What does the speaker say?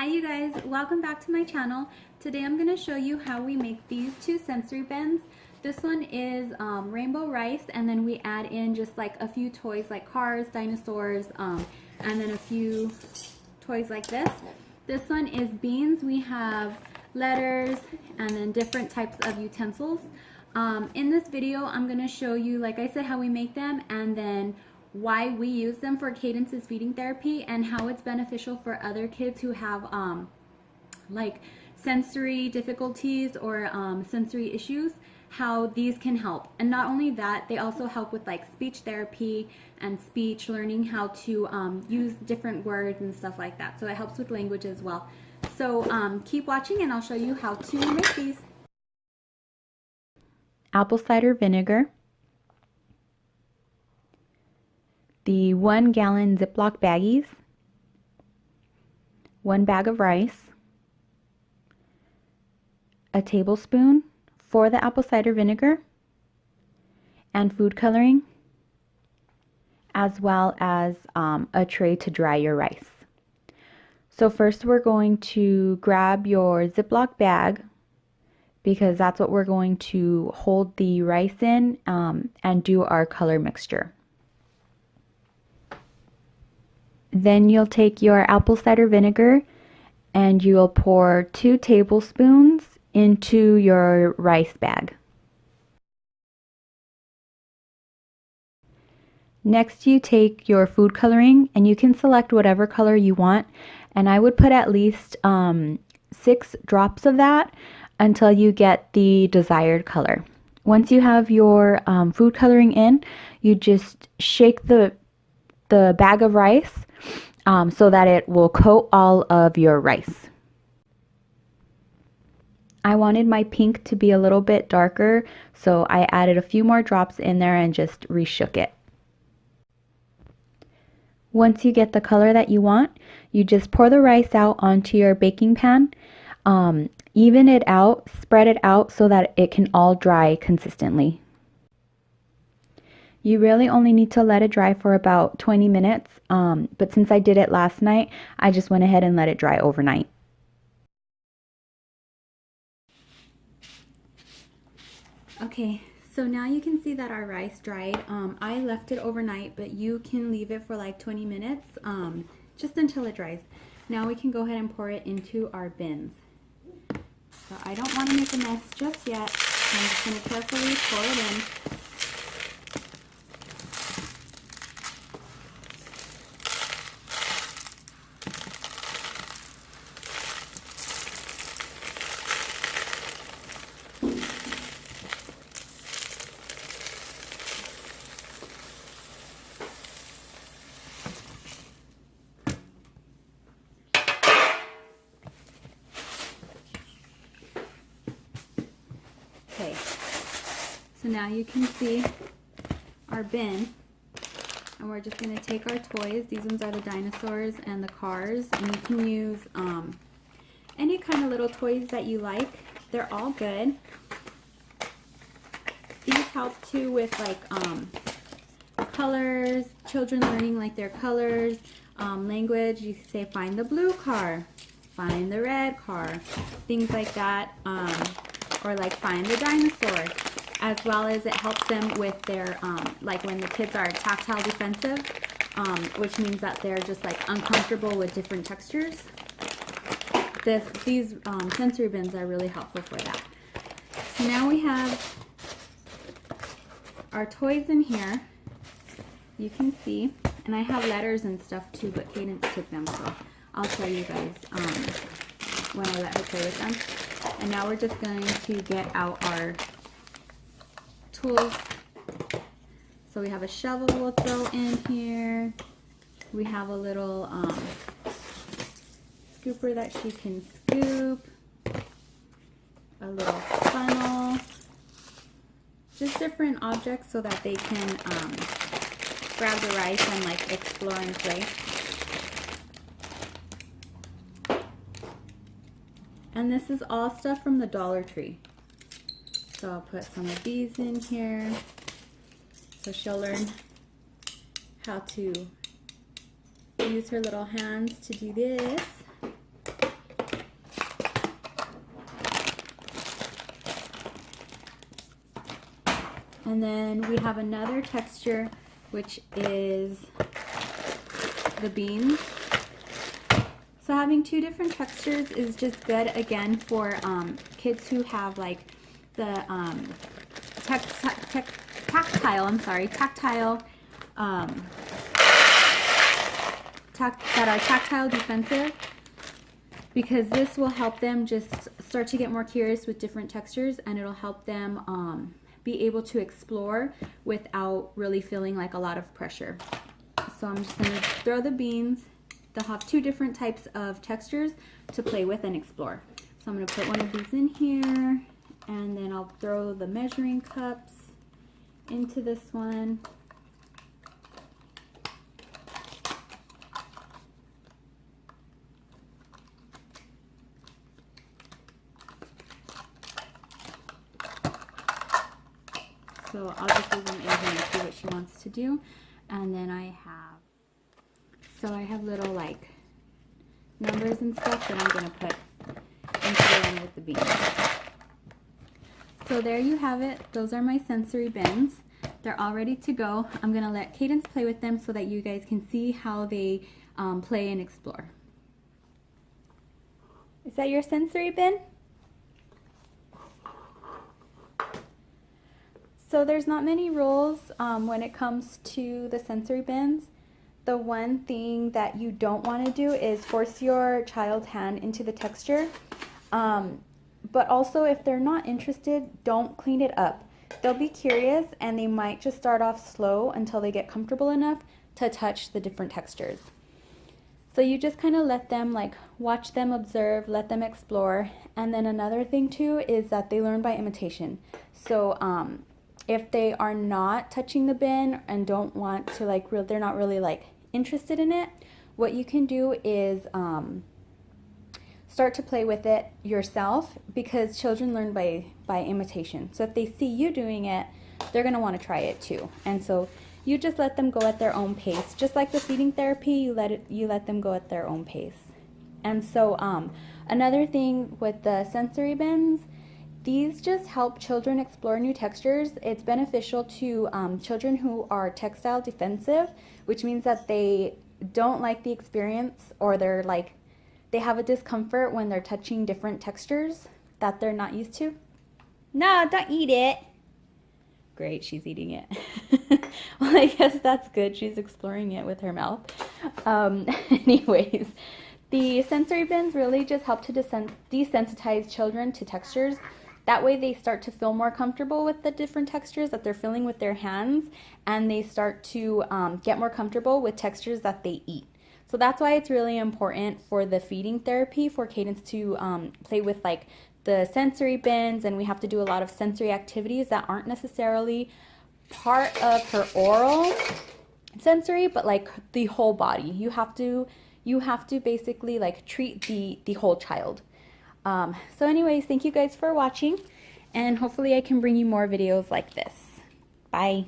Hi you guys, welcome back to my channel. Today I'm going to show you how we make these two sensory bins. This one is rainbow rice, and then we add in just like a few toys like cars, dinosaurs, and then a few toys like this. This one is beans. We have letters and then different types of utensils. In this video I'm going to show you, like I said, how we make them and then why we use them for Kaidynce's feeding therapy and how it's beneficial for other kids who have like sensory difficulties or sensory issues, how these can help. And not only that, they also help with like speech therapy and speech learning, how to use different words and stuff like that. So it helps with language as well. So keep watching and I'll show you how to make these. Apple cider vinegar, the 1 gallon Ziploc baggies, 1 bag of rice, a tablespoon for the apple cider vinegar, and food coloring, as well as a tray to dry your rice. So first we're going to grab your Ziploc bag, because that's what we're going to hold the rice in and do our color mixture. Then you'll take your apple cider vinegar and you'll pour 2 tablespoons into your rice bag. Next you take your food coloring, and you can select whatever color you want, and I would put at least 6 drops of that until you get the desired color. Once you have your food coloring in, you just shake the bag of rice so that it will coat all of your rice. I wanted my pink to be a little bit darker, so I added a few more drops in there and just reshook it. Once you get the color that you want, you just pour the rice out onto your baking pan. Even it out, spread it out so that it can all dry consistently. You really only need to let it dry for about 20 minutes, but since I did it last night, I just went ahead and let it dry overnight. Okay, so now you can see that our rice dried. I left it overnight, but you can leave it for like 20 minutes, just until it dries. Now we can go ahead and pour it into our bins. So I don't want to make a mess just yet. I'm just going to carefully pour it in. Okay, so now you can see our bin, and we're just going to take our toys. These ones are the dinosaurs and the cars, and you can use any kind of little toys that you like. They're all good. These help too with like colors, children learning like their colors, language. You can say find the blue car, find the red car, things like that. Or like find the dinosaur, as well as it helps them with their like when the kids are tactile defensive, which means that they're just like uncomfortable with different textures. These sensory bins are really helpful for that. So now we have our toys in here. You can see, and I have letters and stuff too, but Kaidynce took them, so I'll show you guys when I let her play with them. And now we're just going to get out our tools. So we have a shovel we'll throw in here. We have a little scooper that she can scoop. A little funnel. Just different objects so that they can grab the rice and like explore and play. And this is all stuff from the Dollar Tree. So I'll put some of these in here. So she'll learn how to use her little hands to do this. And then we have another texture, which is the beans. So having two different textures is just good, again, for kids who have like the tactile that are tactile defensive, because this will help them just start to get more curious with different textures, and it'll help them be able to explore without really feeling like a lot of pressure. So I'm just going to throw the beans. They'll have two different types of textures to play with and explore. So I'm going to put one of these in here, and then I'll throw the measuring cups into this one. So I'll just leave them in here and see what she wants to do. And then I have little like numbers and stuff that I'm going to put into the one with the beans. So there you have it. Those are my sensory bins. They're all ready to go. I'm going to let Kaidynce play with them so that you guys can see how they play and explore. Is that your sensory bin? So there's not many rules when it comes to the sensory bins. The one thing that you don't want to do is force your child's hand into the texture. But also, if they're not interested, don't clean it up. They'll be curious and they might just start off slow until they get comfortable enough to touch the different textures. So you just kind of let them like watch them, observe, let them explore. And then another thing too is that they learn by imitation. So if they are not touching the bin and don't want to like, they're not really like interested in it, what you can do is start to play with it yourself, because children learn by imitation. So if they see you doing it, they're going to want to try it too. And so you just let them go at their own pace. Just like the feeding therapy, you let them go at their own pace. And so another thing with the sensory bins, these just help children explore new textures. It's beneficial to children who are textile defensive, which means that they don't like the experience, or they have a discomfort when they're touching different textures that they're not used to. No, don't eat it. Great, she's eating it. Well, I guess that's good. She's exploring it with her mouth. Anyways, the sensory bins really just help to desensitize children to textures. That way they start to feel more comfortable with the different textures that they're feeling with their hands, and they start to get more comfortable with textures that they eat. So that's why it's really important for the feeding therapy for Kaidynce to play with like the sensory bins, and we have to do a lot of sensory activities that aren't necessarily part of her oral sensory, but like the whole body. You have to basically like treat the whole child. So anyways, thank you guys for watching, and hopefully I can bring you more videos like this. Bye.